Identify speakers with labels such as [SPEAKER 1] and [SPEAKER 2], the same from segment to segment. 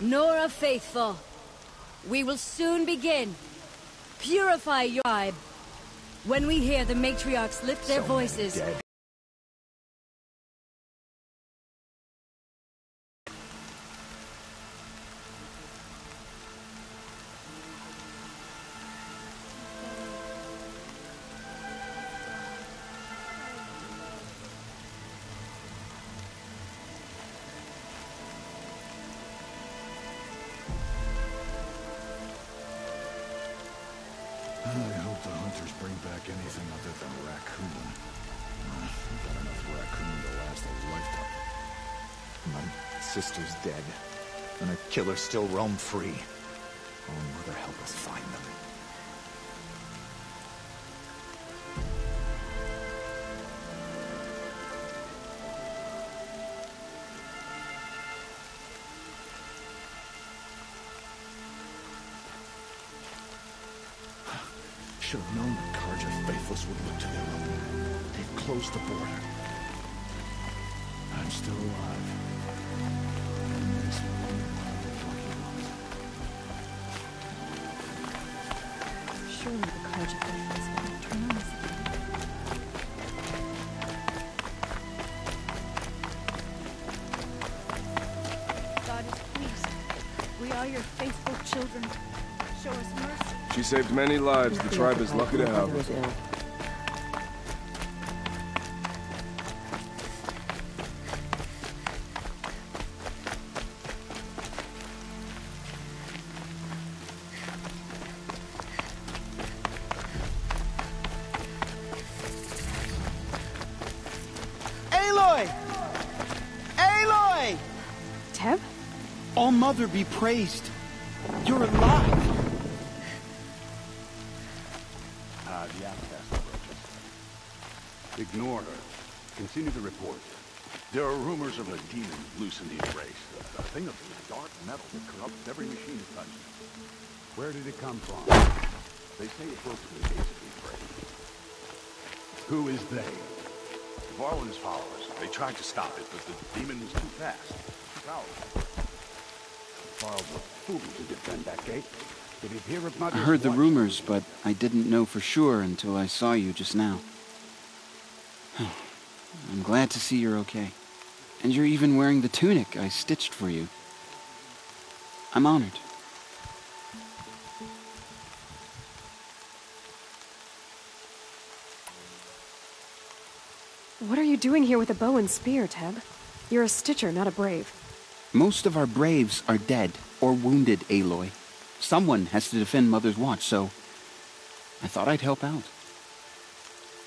[SPEAKER 1] Nora faithful, we will soon begin. Purify your tribe. When we hear the matriarchs lift their voices,
[SPEAKER 2] I hope the hunters bring back anything other than raccoon. We've got enough raccoon to last a lifetime.
[SPEAKER 3] My sister's dead, and her killers still roam free. Oh, Mother, help us find them.
[SPEAKER 2] Should have known the Carja Faithless would look to their own. They've closed the border. I'm still alive. And this fucking
[SPEAKER 4] Surely the Carja Faithless will turn on us again. God is pleased. We are your faithful children. Show us mercy.
[SPEAKER 5] She saved many lives. The tribe is lucky to have her.
[SPEAKER 6] Aloy! Aloy!
[SPEAKER 4] Teb?
[SPEAKER 6] All Mother be praised. You're alive.
[SPEAKER 7] The outcast approaches. Ignore her. Continue the report. There are rumors of a demon loose in the race. A thing of dark metal that corrupts every machine it touches. Where did it come from? They say it broke through the gates of the Embrace. Who is they? Varl and his followers. They tried to stop it, but the demon was too fast. Too powerful. Varl's a fool to defend that gate. Did he hear of Mother's
[SPEAKER 8] I heard the
[SPEAKER 7] watch?
[SPEAKER 8] rumors, but I didn't know for sure until I saw you just now. I'm glad to see you're okay. And you're even wearing the tunic I stitched for you. I'm honored.
[SPEAKER 4] What are you doing here with a bow and spear, Teb? You're a stitcher, not a brave.
[SPEAKER 8] Most of our braves are dead or wounded, Aloy. Someone has to defend Mother's watch, so I thought I'd help out.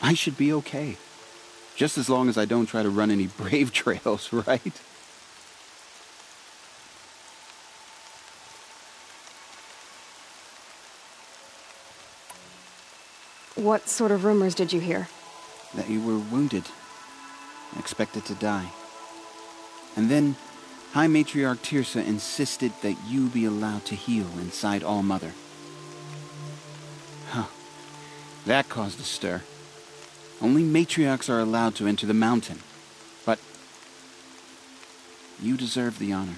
[SPEAKER 8] I should be okay. Just as long as I don't try to run any brave trails, right?
[SPEAKER 4] What sort of rumors did you hear?
[SPEAKER 8] That you were wounded. Expected to die. And then High Matriarch Teersa insisted that you be allowed to heal inside All Mother. Huh. That caused a stir. Only matriarchs are allowed to enter the mountain. But you deserve the honor.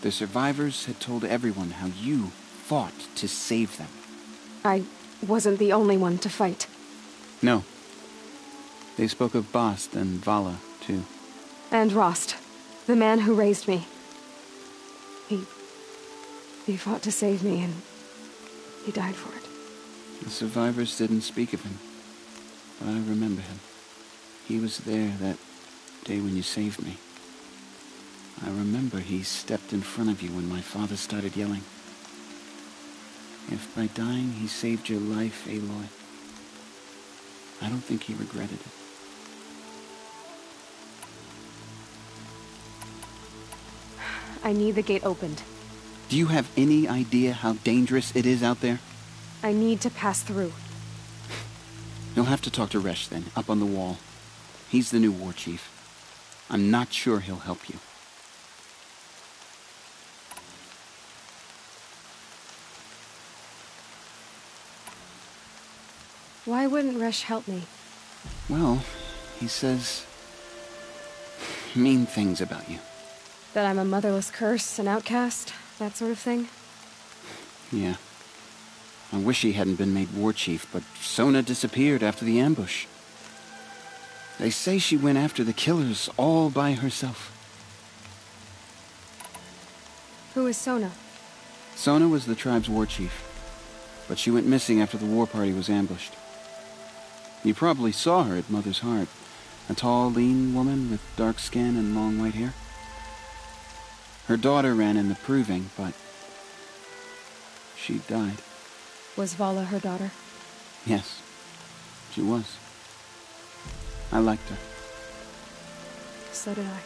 [SPEAKER 8] The survivors had told everyone how you fought to save them.
[SPEAKER 4] I wasn't the only one to fight.
[SPEAKER 8] No. They spoke of Bast and Vala, too.
[SPEAKER 4] And Rost, the man who raised me. He fought to save me, and he died for it.
[SPEAKER 8] The survivors didn't speak of him, but I remember him. He was there that day when you saved me. I remember he stepped in front of you when my father started yelling. If by dying he saved your life, Aloy, I don't think he regretted it.
[SPEAKER 4] I need the gate opened.
[SPEAKER 8] Do you have any idea how dangerous it is out there?
[SPEAKER 4] I need to pass through.
[SPEAKER 8] You'll have to talk to Resh then, up on the wall. He's the new war chief. I'm not sure he'll help you.
[SPEAKER 4] Why wouldn't Resh help me?
[SPEAKER 8] Well, he says mean things about you.
[SPEAKER 9] That I'm a motherless curse, an outcast, that sort of thing?
[SPEAKER 8] Yeah. I wish he hadn't been made war chief, but Sona disappeared after the ambush. They say she went after the killers all by herself.
[SPEAKER 9] Who is Sona?
[SPEAKER 8] Sona was the tribe's war chief, but she went missing after the war party was ambushed. You probably saw her at Mother's Heart. A tall, lean woman with dark skin and long white hair. Her daughter ran in the proving, but she died.
[SPEAKER 9] Was Vala her daughter?
[SPEAKER 8] Yes, she was. I liked her.
[SPEAKER 9] So did I.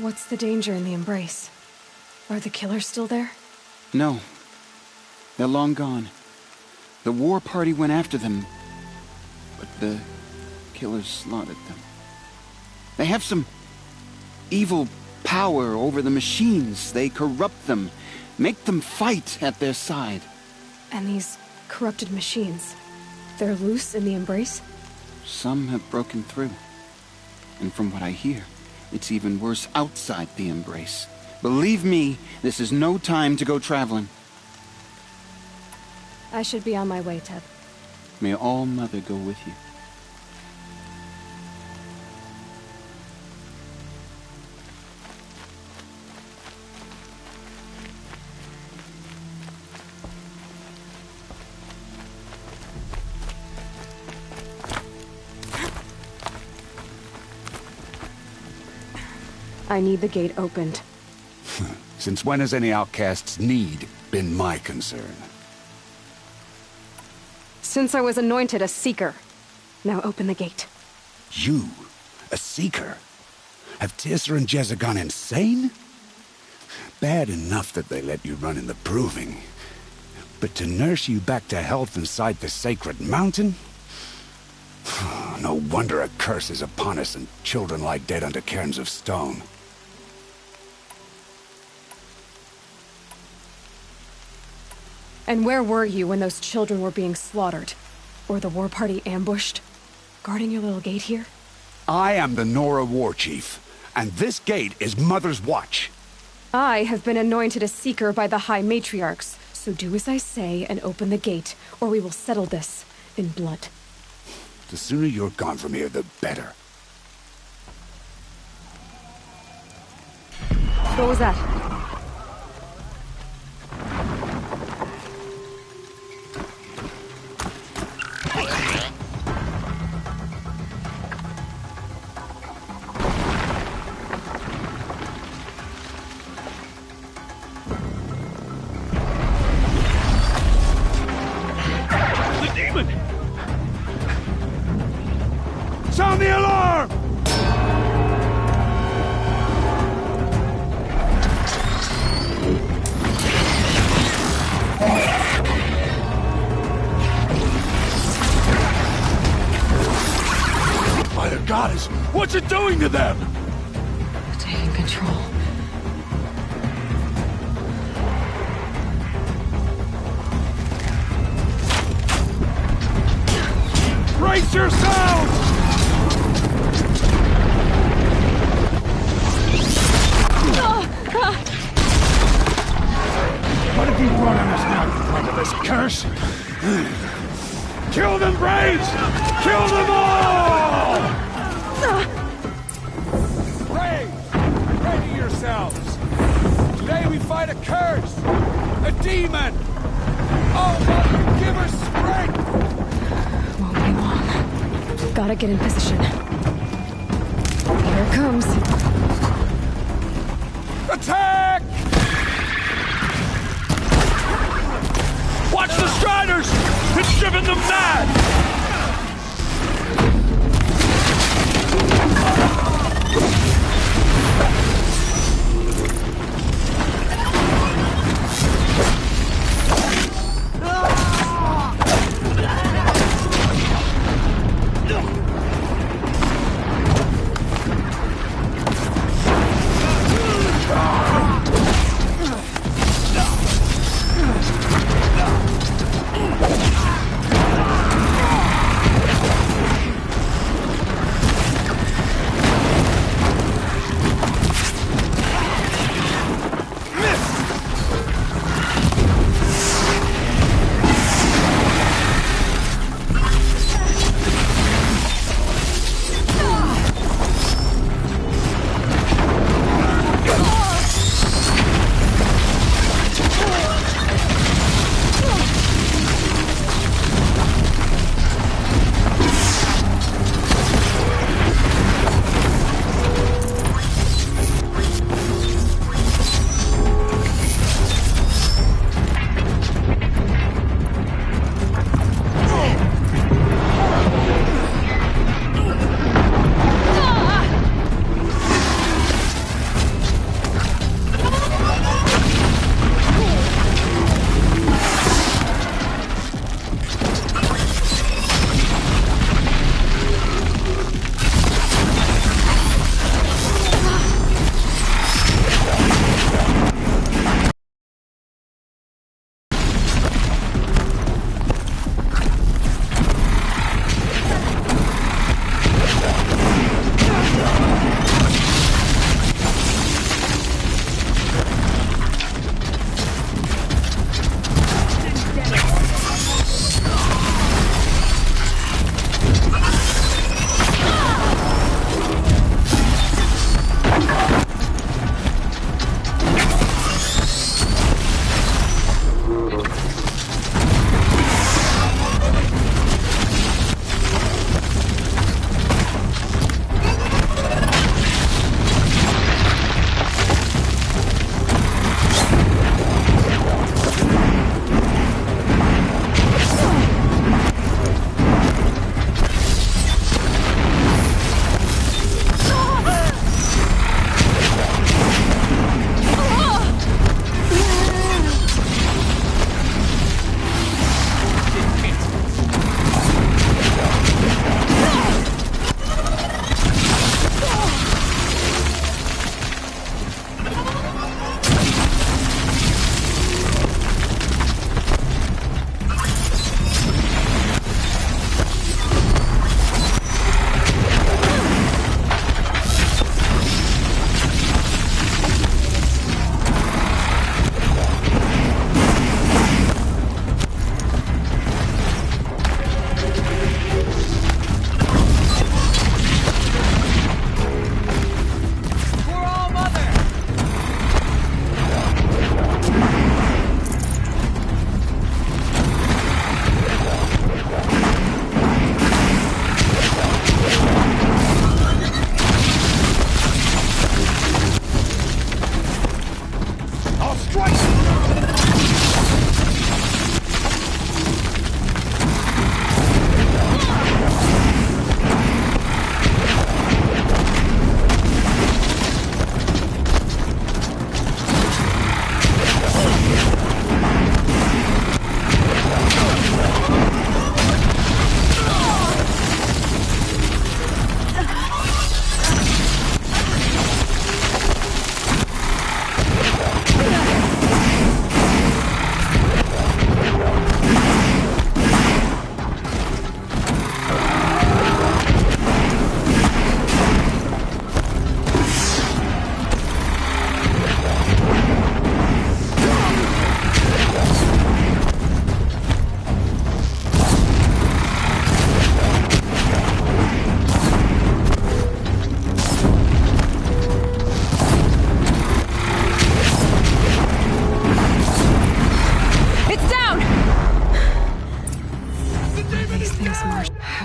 [SPEAKER 9] What's the danger in the embrace? Are the killers still there?
[SPEAKER 8] No. They're long gone. The war party went after them, but the killers slaughtered them. They have some evil power over the machines. They corrupt them, make them fight at their side.
[SPEAKER 9] And these corrupted machines, they're loose in the embrace?
[SPEAKER 8] Some have broken through. And from what I hear, it's even worse outside the embrace. Believe me, this is no time to go traveling.
[SPEAKER 9] I should be on my way, Teb.
[SPEAKER 8] May All-Mother go with you.
[SPEAKER 9] I need the gate opened.
[SPEAKER 7] Since when has any outcast's need been my concern?
[SPEAKER 9] Since I was anointed a Seeker. Now open the gate.
[SPEAKER 7] You? A Seeker? Have Teersa and Jezza gone insane? Bad enough that they let you run in the proving. But to nurse you back to health inside the sacred mountain? No wonder a curse is upon us and children lie dead under cairns of stone.
[SPEAKER 9] And where were you when those children were being slaughtered? Or the war party ambushed? Guarding your little gate here?
[SPEAKER 7] I am the Nora War Chief, and this gate is Mother's watch.
[SPEAKER 9] I have been anointed a Seeker by the High Matriarchs, so do as I say and open the gate, or we will settle this in blood.
[SPEAKER 7] The sooner you're gone from here, the better.
[SPEAKER 9] What was that?
[SPEAKER 7] Sound the alarm! By the goddess, what's it doing to them?
[SPEAKER 9] Taking control.
[SPEAKER 7] Brace yourselves! What have you brought on us now, you motherless curse? Kill them, Braves! Kill them all! Braves, ready yourselves! Today we fight a curse! A demon! Oh, Mother, give her strength!
[SPEAKER 9] Won't be long. Gotta get in position. Here it comes.
[SPEAKER 7] Attack! Watch the Striders! It's driven them mad!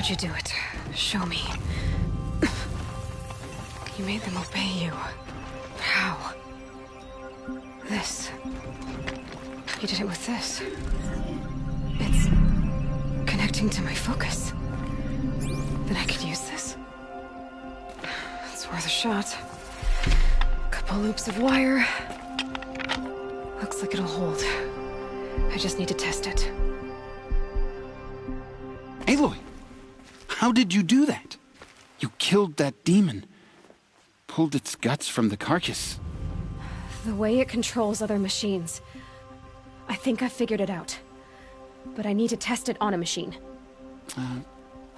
[SPEAKER 9] How'd you do it? Show me. You made them obey you. How? This. You did it with this. It's connecting to my focus. Then I could use this. It's worth a shot. Couple loops of wire. Looks like it'll hold. I just need to test it.
[SPEAKER 8] Aloy! How did you do that? You killed that demon. Pulled its guts from the carcass.
[SPEAKER 9] The way it controls other machines. I think I figured it out. But I need to test it on a machine.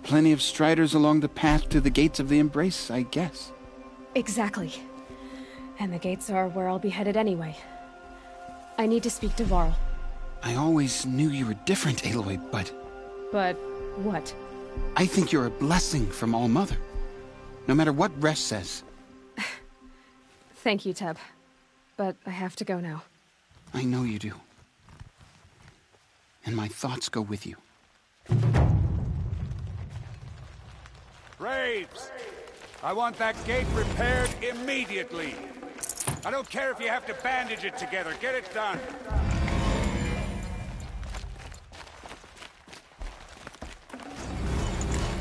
[SPEAKER 8] Plenty of striders along the path to the gates of the Embrace, I guess.
[SPEAKER 9] Exactly. And the gates are where I'll be headed anyway. I need to speak to Varl.
[SPEAKER 8] I always knew you were different, Aloy, but...
[SPEAKER 9] But what?
[SPEAKER 8] I think you're a blessing from All-Mother. No matter what Resh says.
[SPEAKER 9] Thank you, Teb. But I have to go now.
[SPEAKER 8] I know you do. And my thoughts go with you.
[SPEAKER 10] Braves! I want that gate repaired immediately. I don't care if you have to bandage it together. Get it done.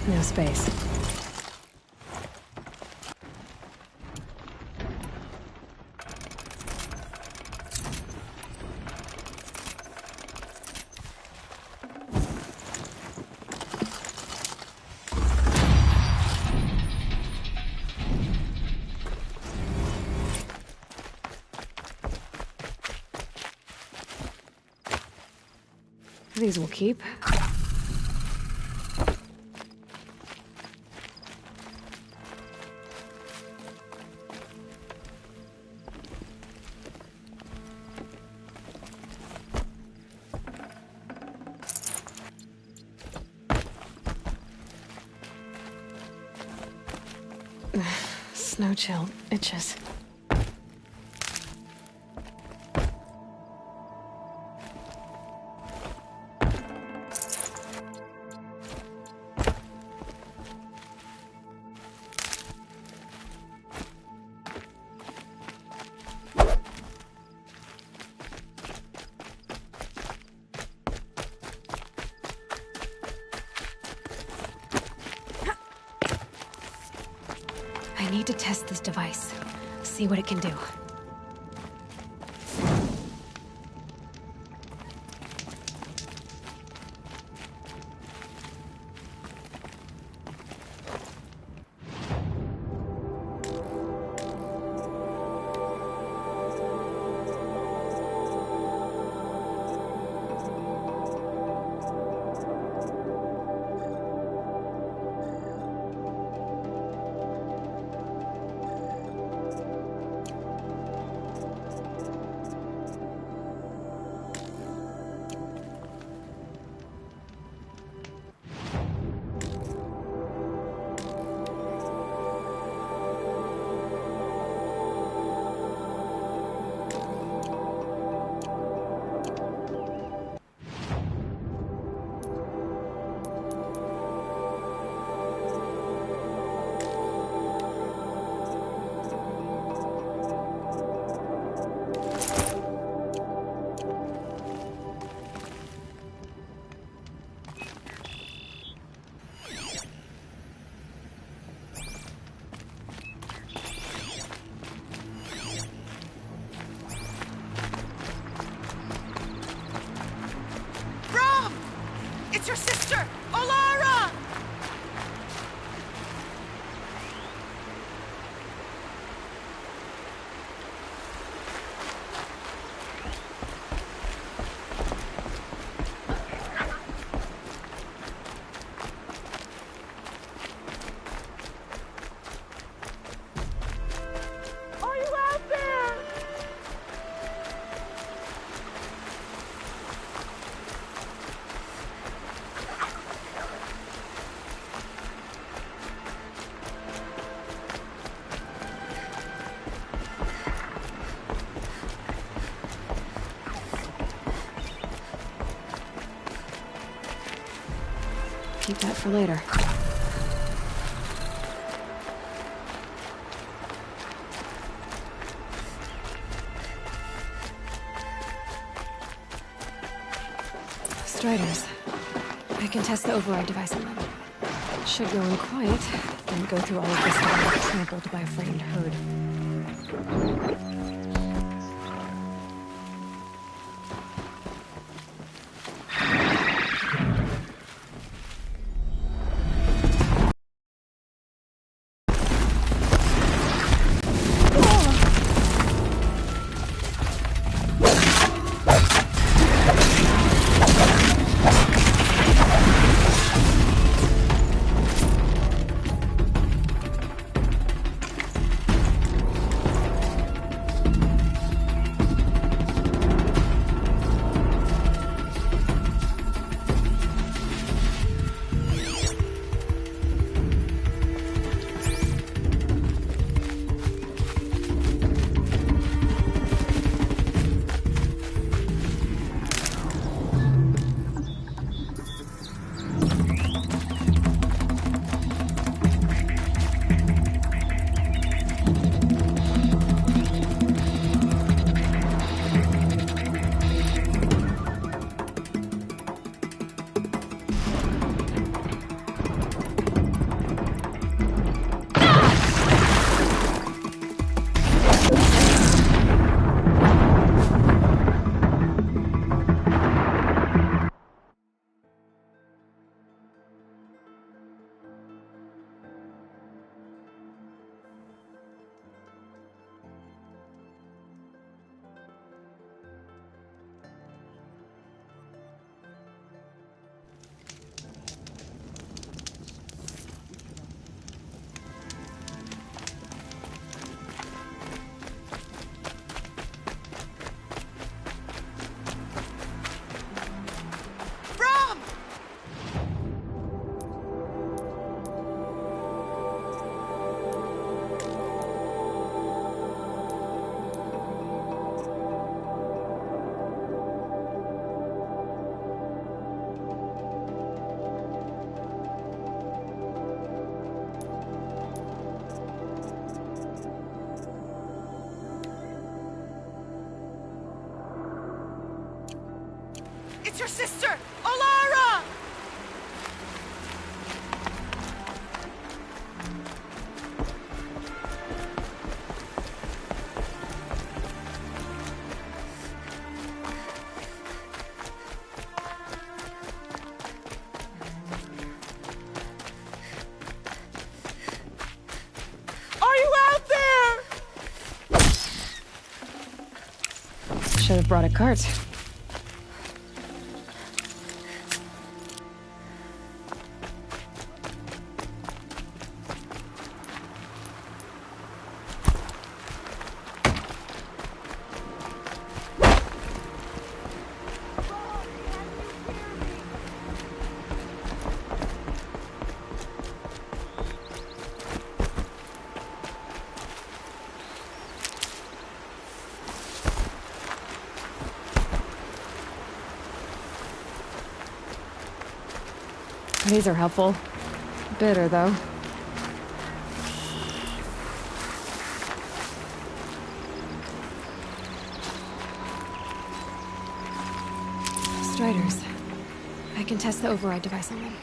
[SPEAKER 9] No space. These will keep. Snow chill itches. I need to test this device. See what it can do.
[SPEAKER 4] It's your sister, Olara! Are you out there?
[SPEAKER 9] Keep that for later. Striders. I can test the override device on them. It should go in quiet, then go through all of this to get trampled by a frightened herd.
[SPEAKER 4] It's your sister, Alara! Are you out there?
[SPEAKER 9] Should have brought a cart. These are helpful. Bitter, though. Striders. I can test the override device on them.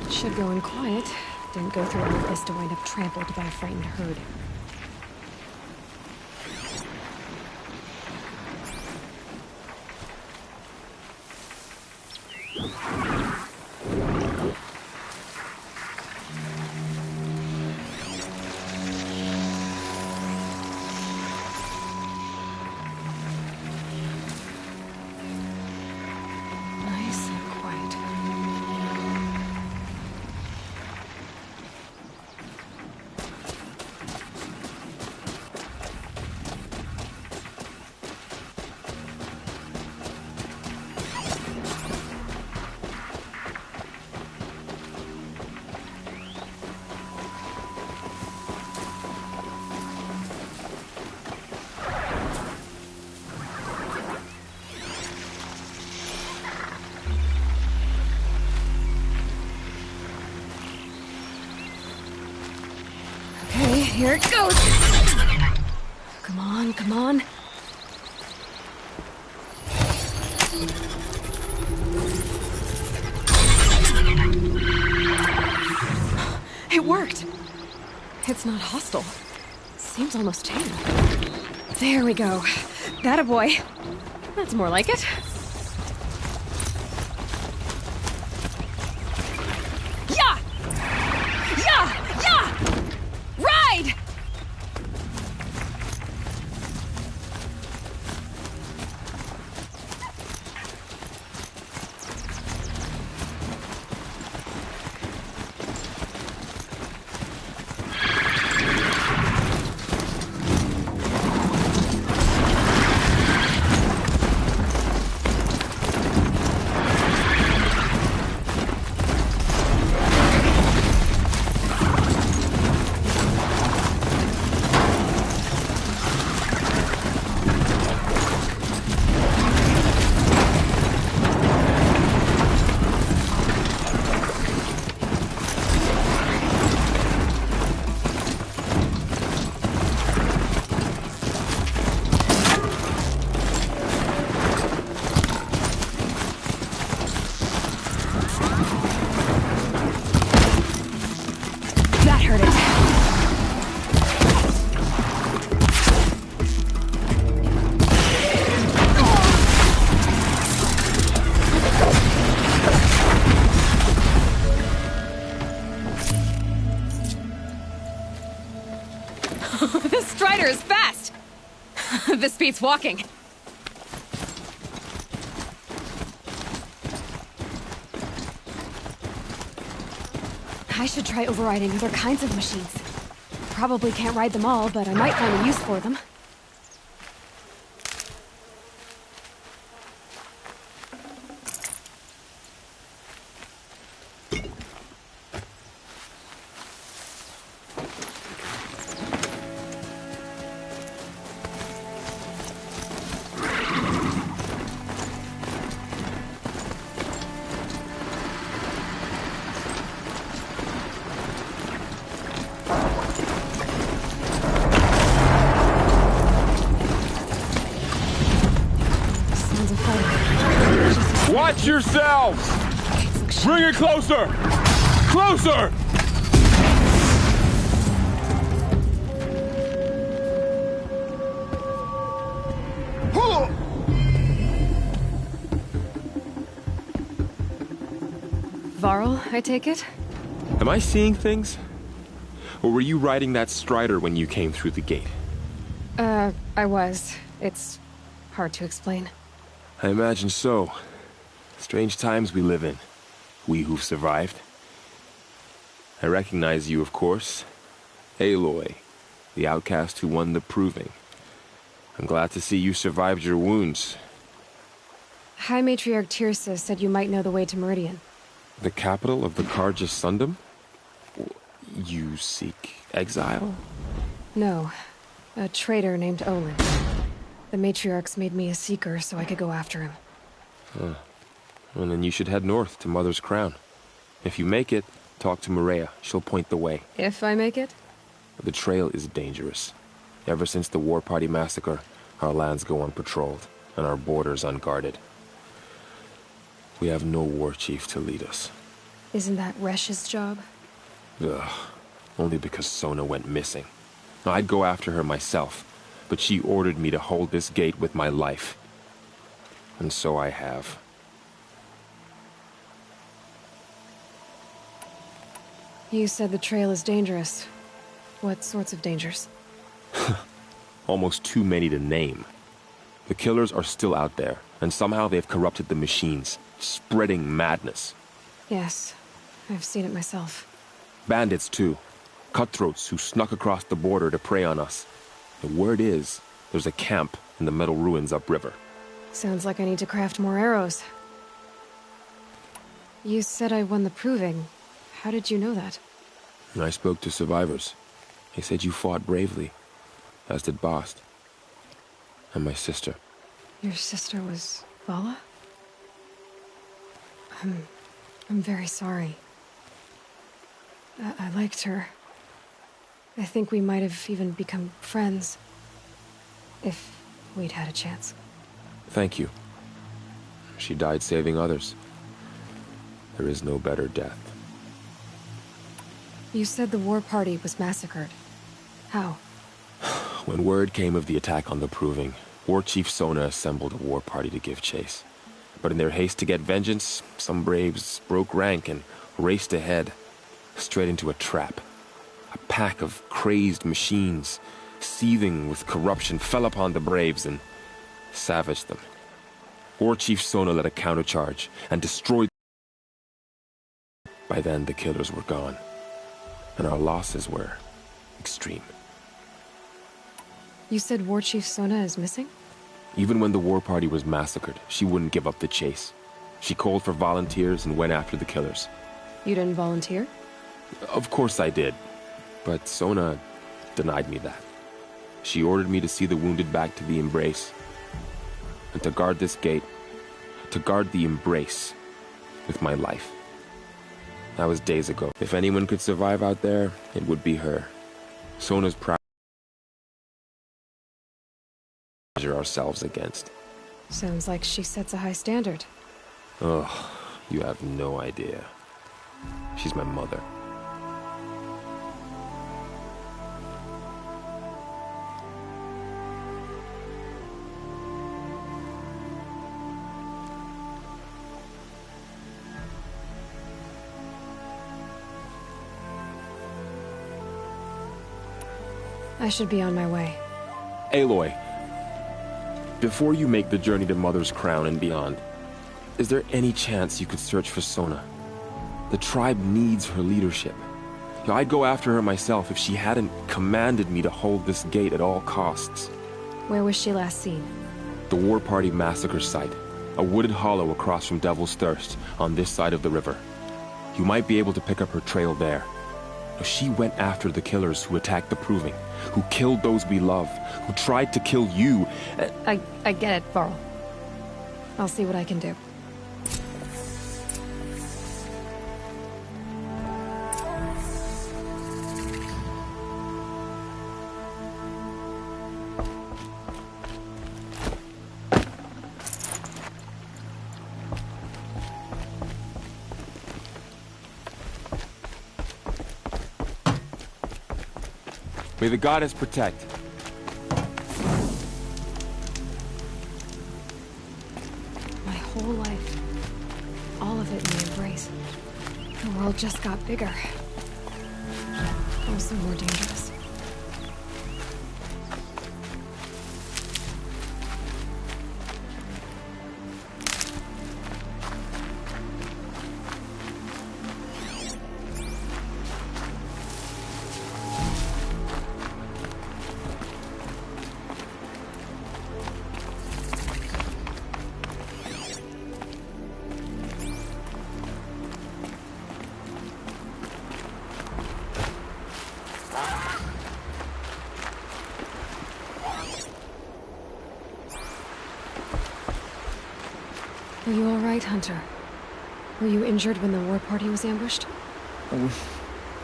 [SPEAKER 9] It should go in quiet. Didn't go through all of this to wind up trampled by a frightened herd. Here it goes! Come on, come on. It worked! It's not hostile. Seems almost tame. There we go. That a boy. That's more like it. Yeah! Yeah! Yeah! Ride! This Strider is fast! This beats walking. I should try overriding other kinds of machines. Probably can't ride them all, but I might find a use for them.
[SPEAKER 5] Watch yourselves! Bring it closer! Closer!
[SPEAKER 9] Varl, I take it?
[SPEAKER 11] Am I seeing things? Or were you riding that Strider when you came through the gate?
[SPEAKER 9] I was. It's hard to explain.
[SPEAKER 11] I imagine so. Strange times we live in. We who've survived. I recognize you, of course. Aloy, the outcast who won the Proving. I'm glad to see you survived your wounds.
[SPEAKER 9] High Matriarch Tirsa said you might know the way to Meridian.
[SPEAKER 11] The capital of the Carja Sundom? You seek exile?
[SPEAKER 9] No. A traitor named Olin. The Matriarchs made me a seeker so I could go after him.
[SPEAKER 11] Huh. Well, then you should head north to Mother's Crown. If you make it, talk to Maria. She'll point the way.
[SPEAKER 9] If I make it?
[SPEAKER 11] The trail is dangerous. Ever since the War Party massacre, our lands go unpatrolled, and our borders unguarded. We have no war chief to lead us.
[SPEAKER 9] Isn't that Resh's job?
[SPEAKER 11] Ugh. Only because Sona went missing. I'd go after her myself, but she ordered me to hold this gate with my life. And so I have.
[SPEAKER 9] You said the trail is dangerous. What sorts of dangers?
[SPEAKER 11] Almost too many to name. The killers are still out there, and somehow they've corrupted the machines, spreading madness.
[SPEAKER 9] Yes, I've seen it myself.
[SPEAKER 11] Bandits, too. Cutthroats who snuck across the border to prey on us. The word is, there's a camp in the metal ruins upriver.
[SPEAKER 9] Sounds like I need to craft more arrows. You said I won the Proving. How did you know that?
[SPEAKER 11] I spoke to survivors. They said you fought bravely, as did Bast. And my sister.
[SPEAKER 9] Your sister was Vala? I'm very sorry. I liked her. I think we might have even become friends. If we'd had a chance.
[SPEAKER 11] Thank you. She died saving others. There is no better death.
[SPEAKER 9] You said the war party was massacred. How?
[SPEAKER 11] When word came of the attack on the Proving, War Chief Sona assembled a war party to give chase. But in their haste to get vengeance, some braves broke rank and raced ahead, straight into a trap. A pack of crazed machines, seething with corruption, fell upon the braves and savaged them. War Chief Sona led a countercharge and destroyed them. By then, the killers were gone, and our losses were extreme.
[SPEAKER 9] You said War Chief Sona is missing?
[SPEAKER 11] Even when the war party was massacred, she wouldn't give up the chase. She called for volunteers and went after the killers.
[SPEAKER 9] You didn't volunteer?
[SPEAKER 11] Of course I did, but Sona denied me that. She ordered me to see the wounded back to the Embrace, and to guard this gate, to guard the Embrace with my life. That was days ago. If anyone could survive out there, it would be her. Sona's proud to measure ourselves against.
[SPEAKER 9] Sounds like she sets a high standard.
[SPEAKER 11] Ugh, you have no idea. She's my mother.
[SPEAKER 9] I should be on my way.
[SPEAKER 11] Aloy, before you make the journey to Mother's Crown and beyond, is there any chance you could search for Sona? The tribe needs her leadership. I'd go after her myself if she hadn't commanded me to hold this gate at all costs.
[SPEAKER 9] Where was she last seen?
[SPEAKER 11] The War Party massacre site. A wooded hollow across from Devil's Thirst, on this side of the river. You might be able to pick up her trail there. She went after the killers who attacked the Proving, who killed those we love, who tried to kill you.
[SPEAKER 9] I get it, Varl. I'll see what I can do.
[SPEAKER 11] May the goddess protect.
[SPEAKER 9] My whole life. All of it in the Embrace. The world just got bigger. Also more dangerous. Are you all right, Hunter? Were you injured when the war party was ambushed?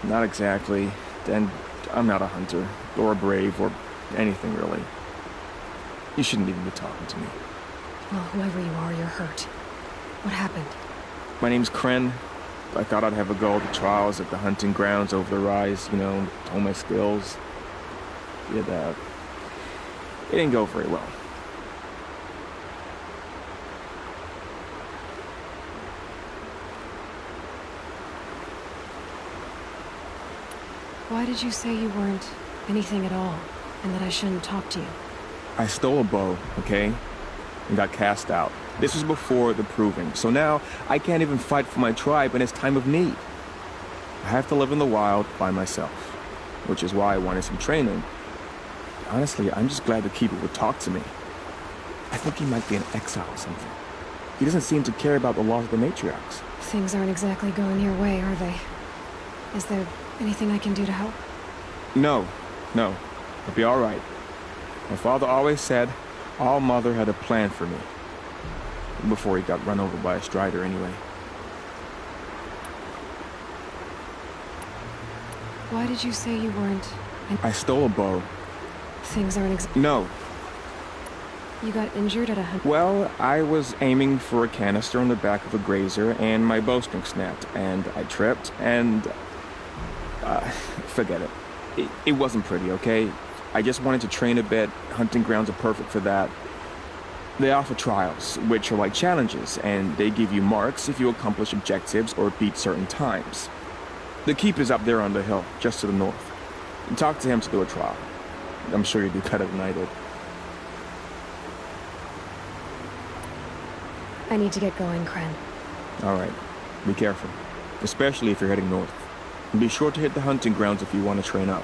[SPEAKER 12] Not exactly. And I'm not a hunter, or a brave, or anything really. You shouldn't even be talking to me.
[SPEAKER 9] Well, whoever you are, you're hurt. What happened?
[SPEAKER 12] My name's Kren. I thought I'd have a go at the trials at the hunting grounds over the rise, you know, hone my skills. It didn't go very well.
[SPEAKER 9] Why did you say you weren't anything at all, and that I shouldn't talk to you?
[SPEAKER 12] I stole a bow, okay? And got cast out. This was before the Proving, so now I can't even fight for my tribe in its time of need. I have to live in the wild by myself, which is why I wanted some training. Honestly, I'm just glad the Keeper would talk to me. I think he might be in exile or something. He doesn't seem to care about the laws of the Matriarchs.
[SPEAKER 9] Things aren't exactly going your way, are they? Is there anything I can do to help?
[SPEAKER 12] No. I'll be all right. My father always said All Mother had a plan for me. Before he got run over by a strider, anyway.
[SPEAKER 9] Why did you say you weren't
[SPEAKER 12] I stole a bow.
[SPEAKER 9] Things aren't
[SPEAKER 12] No.
[SPEAKER 9] You got injured at a hunt?
[SPEAKER 12] Well, I was aiming for a canister on the back of a grazer, and my bowstring snapped, and I tripped, and... forget it. It wasn't pretty, okay? I just wanted to train a bit. Hunting grounds are perfect for that. They offer trials, which are like challenges, and they give you marks if you accomplish objectives or beat certain times. The keep is up there on the hill, just to the north. Talk to him to do a trial. I'm sure you'd do better than I did.
[SPEAKER 9] I need to get going, Kren.
[SPEAKER 12] All right. Be careful, especially if you're heading north. And be sure to hit the hunting grounds if you want to train up.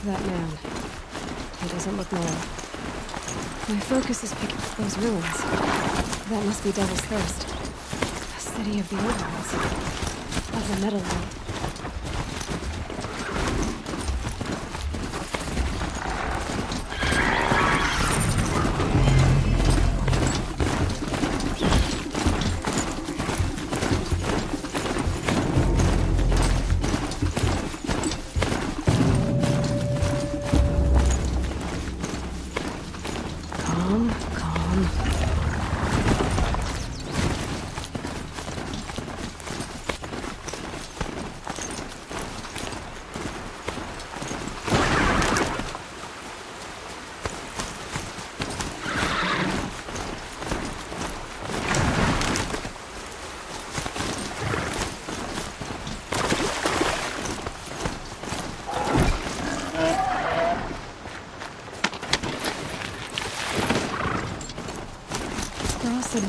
[SPEAKER 9] that man. He doesn't look normal. My focus is picking up those ruins. That must be Devil's Thirst. A city of the old ones. Of the Metal World.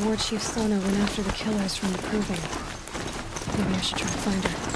[SPEAKER 9] Ward Chief Sona went after the killers from the Proving. Maybe I should try to find her.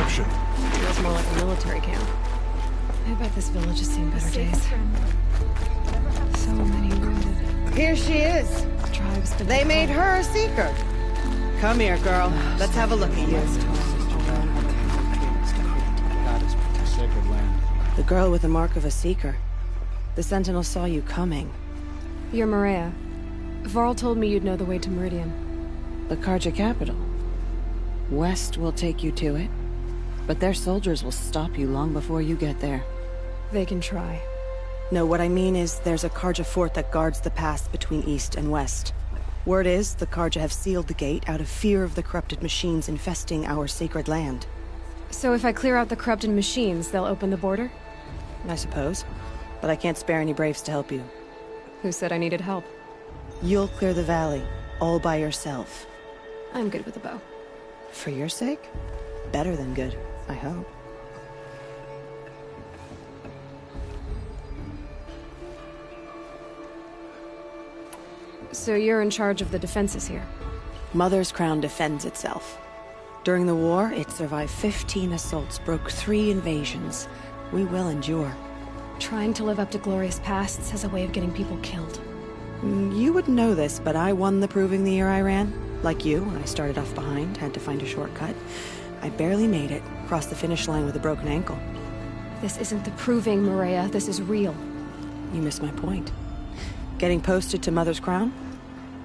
[SPEAKER 9] Feels more like a military camp. I bet this village has seen better days. So many wounded.
[SPEAKER 13] Here she is.
[SPEAKER 9] Tribes.
[SPEAKER 13] They made her a seeker. Come here, girl. Let's have a look at you. The girl with the mark of a seeker. The Sentinel saw you coming.
[SPEAKER 9] You're Maria. Varl told me you'd know the way to Meridian.
[SPEAKER 13] The Carja capital. West will take you to it, but their soldiers will stop you long before you get there.
[SPEAKER 9] They can try.
[SPEAKER 13] No, what I mean is there's a Carja fort that guards the pass between East and West. Word is, the Carja have sealed the gate out of fear of the corrupted machines infesting our sacred land.
[SPEAKER 9] So if I clear out the corrupted machines, they'll open the border?
[SPEAKER 13] I suppose. But I can't spare any braves to help you.
[SPEAKER 9] Who said I needed help?
[SPEAKER 13] You'll clear the valley, all by yourself.
[SPEAKER 9] I'm good with a bow.
[SPEAKER 13] For your sake? Better than good, I hope.
[SPEAKER 9] So you're in charge of the defenses here?
[SPEAKER 13] Mother's Crown defends itself. During the war, it survived 15 assaults, broke 3 invasions. We will endure.
[SPEAKER 9] Trying to live up to glorious pasts has a way of getting people killed.
[SPEAKER 13] You wouldn't know this, but I won the Proving the year I ran. Like you, I started off behind, had to find a shortcut. I barely made it, crossed the finish line with a broken ankle.
[SPEAKER 9] This isn't the Proving, Maria. This is real.
[SPEAKER 13] You missed my point. Getting posted to Mother's Crown?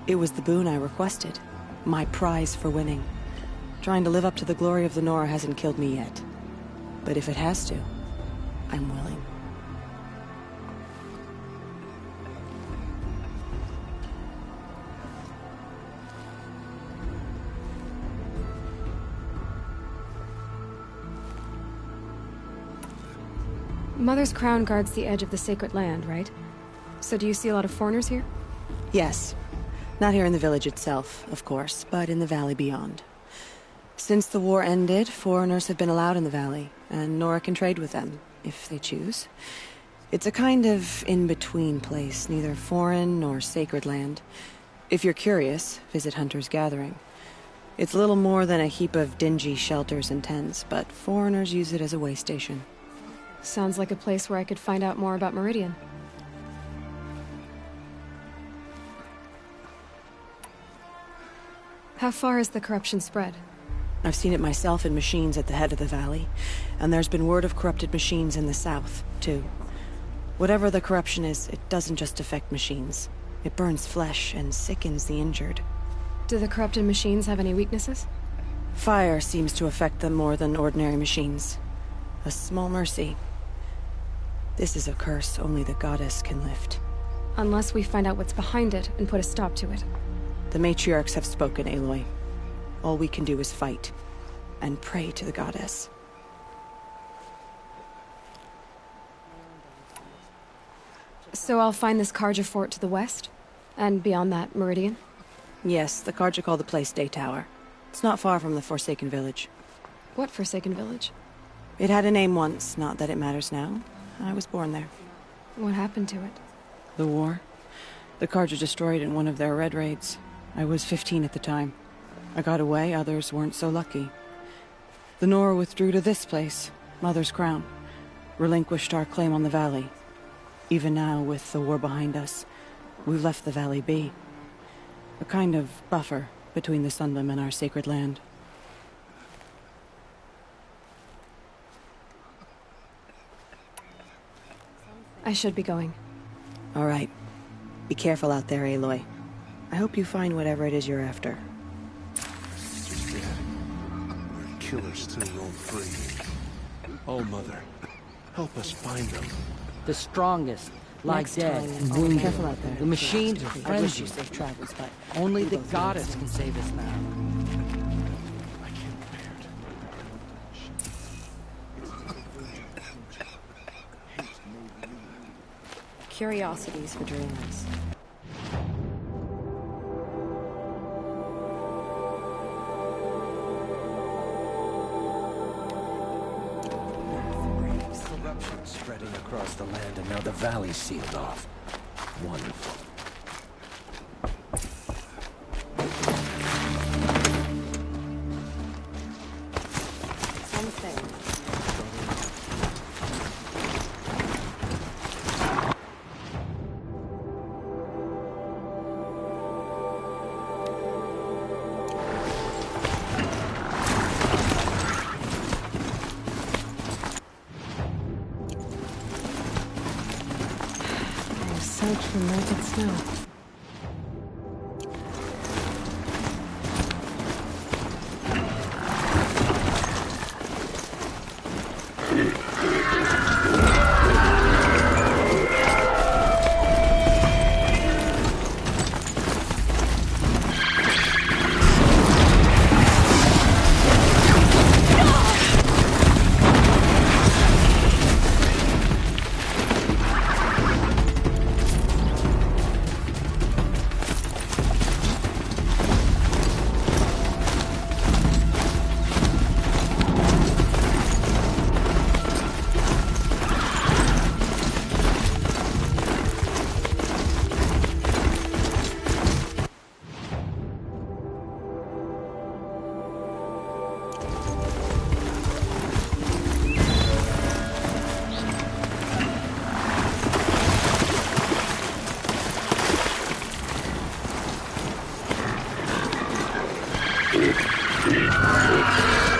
[SPEAKER 13] It was the boon I requested. My prize for winning. Trying to live up to the glory of the Nora hasn't killed me yet. But if it has to, I'm willing.
[SPEAKER 9] Mother's Crown guards the edge of the sacred land, right? So do you see a lot of foreigners here?
[SPEAKER 13] Yes. Not here in the village itself, of course, but in the valley beyond. Since the war ended, foreigners have been allowed in the valley, and Nora can trade with them, if they choose. It's a kind of in-between place, neither foreign nor sacred land. If you're curious, visit Hunter's Gathering. It's little more than a heap of dingy shelters and tents, but foreigners use it as a way station.
[SPEAKER 9] Sounds like a place where I could find out more about Meridian. How far has the corruption spread?
[SPEAKER 13] I've seen it myself in machines at the head of the valley, and there's been word of corrupted machines in the south, too. Whatever the corruption is, it doesn't just affect machines. It burns flesh and sickens the injured.
[SPEAKER 9] Do the corrupted machines have any weaknesses?
[SPEAKER 13] Fire seems to affect them more than ordinary machines. A small mercy. This is a curse only the goddess can lift.
[SPEAKER 9] Unless we find out what's behind it and put a stop to it.
[SPEAKER 13] The matriarchs have spoken, Aloy. All we can do is fight, and pray to the goddess.
[SPEAKER 9] So I'll find this Carja fort to the west? And beyond that, Meridian?
[SPEAKER 13] Yes, the Carja call the place Day Tower. It's not far from the Forsaken Village.
[SPEAKER 9] What Forsaken Village?
[SPEAKER 13] It had a name once, not that it matters now. I was born there.
[SPEAKER 9] What happened to it?
[SPEAKER 13] The war. The Carja destroyed in one of their red raids. I was 15 at the time. I got away, others weren't so lucky. The Nora withdrew to this place, Mother's Crown. Relinquished our claim on the valley. Even now, with the war behind us, we've left the valley be. A kind of buffer between the Sundom and our sacred land.
[SPEAKER 9] I should be going.
[SPEAKER 13] All right. Be careful out there, Aloy. I hope you find whatever it is you're after.
[SPEAKER 2] Sister's dead. The killers still roam free. Oh, Mother, help us find them.
[SPEAKER 14] The strongest lie
[SPEAKER 13] Next
[SPEAKER 14] dead
[SPEAKER 13] time,
[SPEAKER 14] and
[SPEAKER 13] be
[SPEAKER 14] wounded.
[SPEAKER 13] careful out there.
[SPEAKER 14] The machines are
[SPEAKER 13] I wish you
[SPEAKER 14] frenzied.
[SPEAKER 13] safe travels, but
[SPEAKER 14] Only the goddess can save us now.
[SPEAKER 2] I can't bear it.
[SPEAKER 13] curiosities for dreamers.
[SPEAKER 14] Corruption spreading across the land, and now the valley's sealed off. Wonderful.
[SPEAKER 9] Soaked from melted snow.
[SPEAKER 5] Yeah.